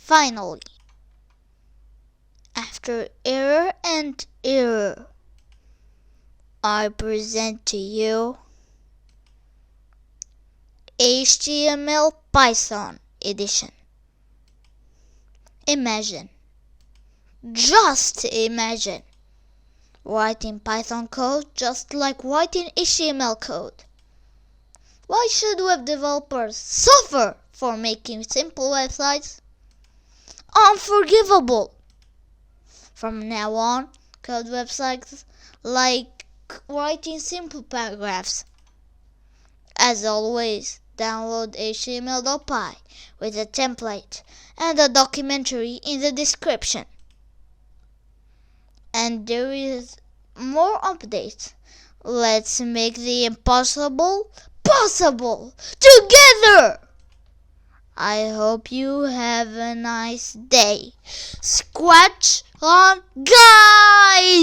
Finally, after error and error, I present to you HTML Python edition. Imagine, just imagine, writing Python code just like writing HTML code. Why should web developers suffer for making simple websites? Unforgivable! From now on, code websites like writing simple paragraphs. As always, download html.py with a template and a documentary in the description. And there is more updates. Let's make the impossible possible together! I hope you have a nice day. Scratch on, guys!